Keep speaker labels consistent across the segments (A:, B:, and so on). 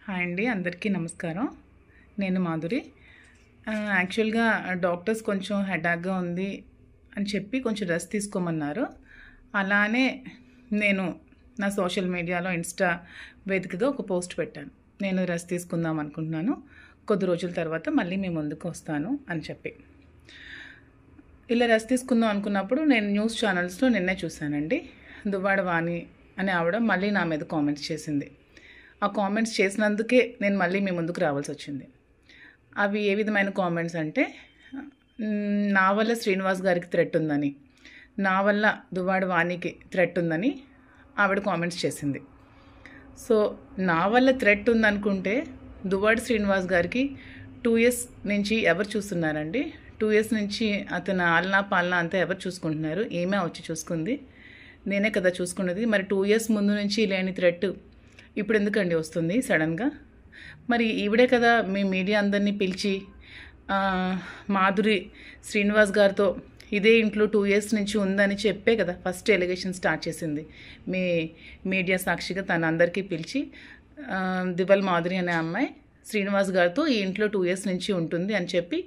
A: Hi అండి, అందరికీ నమస్కారం. నేను మాధురి. యాక్చువల్గా డాక్టర్స్ కొంచెం హెడాక్గా ఉంది అని చెప్పి కొంచెం రెస్ట్ తీసుకోమన్నారు. అలానే నేను నా సోషల్ మీడియాలో ఇన్స్టా వేదికగా ఒక పోస్ట్ పెట్టాను. నేను రెస్ట్ తీసుకుందాం అనుకుంటున్నాను, కొద్ది రోజుల తర్వాత మళ్ళీ మీ ముందుకు వస్తాను అని చెప్పి. ఇలా రెస్ట్ తీసుకుందాం అనుకున్నప్పుడు నేను న్యూస్ ఛానల్స్లో నిన్నే చూశానండి. దువ్వాడ వాణి అనే ఆవిడ మళ్ళీ నా మీద కామెంట్స్ చేసింది. ఆ కామెంట్స్ చేసినందుకే నేను మళ్ళీ మీ ముందుకు రావాల్సి వచ్చింది. అవి ఏ విధమైన కామెంట్స్ అంటే, నా వల్ల శ్రీనివాస్ గారికి థ్రెట్ ఉందని, నా వల్ల దువ్వాడ వాణికి థ్రెట్ ఉందని ఆవిడ కామెంట్స్ చేసింది. సో నా వల్ల థ్రెట్ ఉందనుకుంటే దువ్వాడ శ్రీనివాస్ గారికి 2 years నుంచి ఎవరు చూస్తున్నారండి? 2 years నుంచి అతను ఆలనా పాలనా అంతా ఎవరు చూసుకుంటున్నారు? ఏమే వచ్చి చూసుకుంది? నేనే కదా చూసుకున్నది. మరి 2 years ముందు నుంచి లేని థ్రెట్ ఇప్పుడు ఎందుకండి వస్తుంది సడన్గా? మరి ఈవిడే కదా మీ మీడియా అందరినీ పిలిచి మాధురి శ్రీనివాస్ గారితో ఇదే ఇంట్లో 2 years నుంచి ఉందని చెప్పే కదా ఫస్ట్ ఎలిగేషన్ స్టార్ట్ చేసింది. మీ మీడియా సాక్షిగా తను అందరికీ పిలిచి దివల్ మాధురి అనే అమ్మాయి శ్రీనివాస్ గారితో ఈ ఇంట్లో 2 years నుంచి ఉంటుంది అని చెప్పి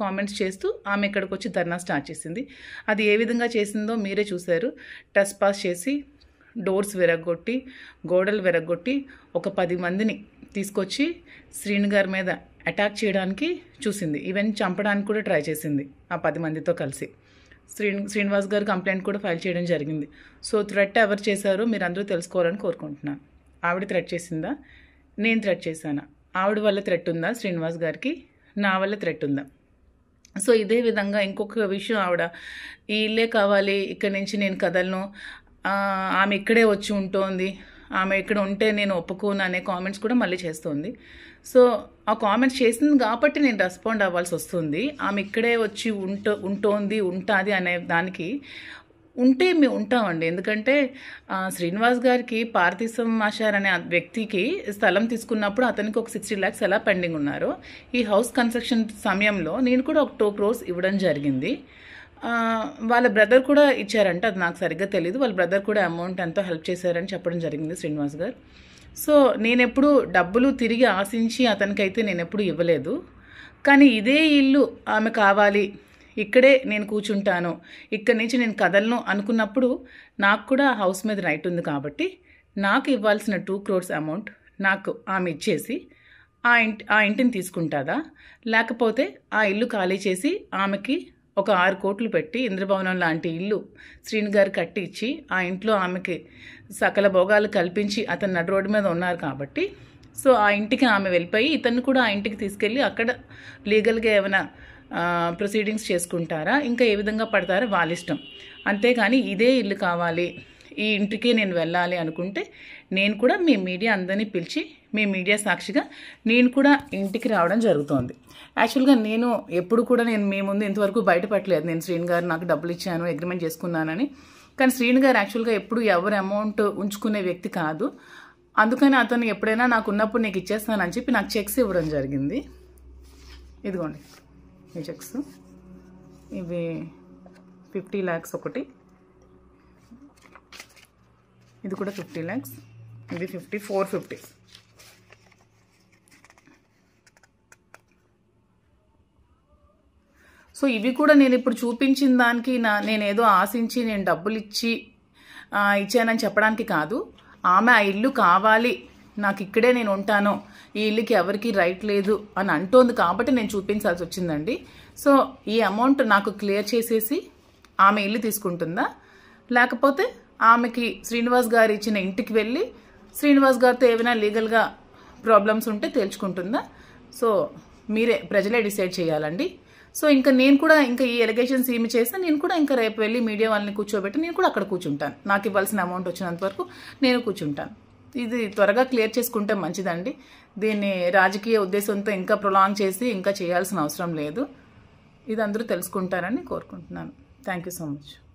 A: కామెంట్స్ చేస్తూ ఆమె ఇక్కడికి వచ్చి ధర్నా స్టార్ట్ చేసింది. అది ఏ విధంగా చేసిందో మీరే చూశారు. టచ్ పాస్ చేసి, డోర్స్ విరగొట్టి, గోడలు విరగొట్టి ఒక 10 మందిని తీసుకొచ్చి శ్రీను గారి మీద అటాక్ చేయడానికి చూసింది. ఈవెన్ చంపడానికి కూడా ట్రై చేసింది ఆ 10 మందితో కలిసి. శ్రీనివాస్ గారు కంప్లైంట్ కూడా ఫైల్ చేయడం జరిగింది. సో థ్రెట్ ఎవరు చేశారో మీరు అందరూ తెలుసుకోవాలని కోరుకుంటున్నాను. ఆవిడ థ్రెట్ చేసిందా? నేను థ్రెట్ చేశానా? ఆవిడ వల్ల థ్రెట్ ఉందా శ్రీనివాస్ గారికి? నా వల్ల థ్రెట్ ఉందా? సో ఇదే విధంగా ఇంకొక విషయం, ఆవిడ ఈ ఇల్లే కావాలి, ఇక్కడి నుంచి నేను కదలను, ఆమె ఇక్కడే వచ్చి ఉంటుంది, ఆమె ఇక్కడ ఉంటే నేను ఒప్పుకోను అనే కామెంట్స్ కూడా మళ్ళీ చేస్తుంది. సో ఆ కామెంట్స్ చేసింది కాబట్టి నేను రెస్పాండ్ అవ్వాల్సి వస్తుంది. ఆమె ఇక్కడే వచ్చి ఉంటుంది అనే దానికి ఉంటే మేము ఉంటామండి. ఎందుకంటే శ్రీనివాస్ గారికి పార్థిసం ఆచార్ అనే వ్యక్తికి స్థలం తీసుకున్నప్పుడు అతనికి ఒక 60 lakhs ఎలా పెండింగ్ ఉన్నారో, ఈ హౌస్ కన్స్ట్రక్షన్ సమయంలో నేను కూడా ఒక 2 crores ఇవ్వడం జరిగింది. వాళ్ళ బ్రదర్ కూడా ఇచ్చారంట, అది నాకు సరిగ్గా తెలియదు. వాళ్ళ బ్రదర్ కూడా అమౌంట్ ఎంతో హెల్ప్ చేశారని చెప్పడం జరిగింది శ్రీనివాస్ గారు. సో నేనెప్పుడు డబ్బులు తిరిగి ఆశించి అతనికైతే నేను ఎప్పుడు ఇవ్వలేదు. కానీ ఇదే ఇల్లు ఆమె కావాలి, ఇక్కడే నేను కూర్చుంటాను, ఇక్కడి నుంచి నేను కదలను అనుకున్నప్పుడు నాకు కూడా హౌస్ మీద రైట్ ఉంది. కాబట్టి నాకు ఇవ్వాల్సిన 2 crores అమౌంట్ నాకు ఆమె ఇచ్చేసి ఆ ఇంటిని తీసుకుంటుందా, లేకపోతే ఆ ఇల్లు ఖాళీ చేసి ఆమెకి ఒక 6 కోట్లు పెట్టి ఇంద్రభవనం లాంటి ఇల్లు శ్రీను గారు కట్టి ఇచ్చి ఆ ఇంట్లో ఆమెకి సకల భోగాలు కల్పించి అతను నడు రోడ్డు మీద ఉన్నారు కాబట్టి, సో ఆ ఇంటికి ఆమె వెళ్ళిపోయి ఇతన్ని కూడా ఆ ఇంటికి తీసుకెళ్ళి అక్కడ లీగల్గా ఏమైనా ప్రొసీడింగ్స్ చేసుకుంటారా, ఇంకా ఏ విధంగా పడతారో వాళ్ళ ఇష్టం. అంతేగాని ఇదే ఇల్లు కావాలి, ఈ ఇంటికి నేను వెళ్ళాలి అనుకుంటే నేను కూడా మీ మీడియా అందరినీ పిలిచి మీ మీడియా సాక్షిగా నేను కూడా ఇంటికి రావడం జరుగుతోంది. యాక్చువల్గా నేను ఎప్పుడు కూడా నేను మీ ముందు ఇంతవరకు బయటపడలేదు నేను శ్రీను గారు నాకు డబ్బులు ఇచ్చాను, అగ్రిమెంట్ చేసుకున్నానని. కానీ శ్రీను గారు యాక్చువల్గా ఎప్పుడు ఎవరు అమౌంట్ ఉంచుకునే వ్యక్తి కాదు. అందుకని అతను ఎప్పుడైనా నాకు ఉన్నప్పుడు నీకు ఇచ్చేస్తానని చెప్పి నాకు చెక్స్ ఇవ్వడం జరిగింది. ఇదిగోండి ఈ చెక్స్, ఇవి 50 lakhs ఒకటి, ఇది కూడా 50 lakhs, ఇది 450. సో ఇవి కూడా నేను ఇప్పుడు చూపించిన దానికి నేనేదో ఆశించి నేను డబ్బులు ఇచ్చానని చెప్పడానికి కాదు. ఆమె ఆ ఇల్లు కావాలి, నాకు ఇక్కడే నేను ఉంటాను, ఈ ఇల్లుకి ఎవరికి రైట్ లేదు అని అంటోంది కాబట్టి నేను చూపించాల్సి వచ్చిందండి. సో ఈ అమౌంట్ నాకు క్లియర్ చేసేసి ఆమె ఇల్లు తీసుకుంటుందా, లేకపోతే ఆమెకి శ్రీనివాస్ గారు ఇచ్చిన ఇంటికి వెళ్ళి శ్రీనివాస్ గారితో ఏమైనా లీగల్గా ప్రాబ్లమ్స్ ఉంటే తేల్చుకుంటుందా? సో మీరే ప్రజలే డిసైడ్ చేయాలండి. సో ఇంకా నేను కూడా ఇంకా ఈ ఎలిగేషన్స్ ఏమి చేస్తే నేను కూడా ఇంకా రేపు వెళ్ళి మీడియా వాళ్ళని కూర్చోబెట్టి నేను కూడా అక్కడ కూర్చుంటాను. నాకు ఇవ్వాల్సిన అమౌంట్ వచ్చినంత వరకు నేను కూర్చుంటాను. ఇది త్వరగా క్లియర్ చేసుకుంటే మంచిదండి. దీన్ని రాజకీయ ఉద్దేశంతో ఇంకా ప్రొలాంగ్ చేసి ఇంకా చేయాల్సిన అవసరం లేదు. ఇది అందరూ తెలుసుకుంటారని కోరుకుంటున్నాను. Thank you so much.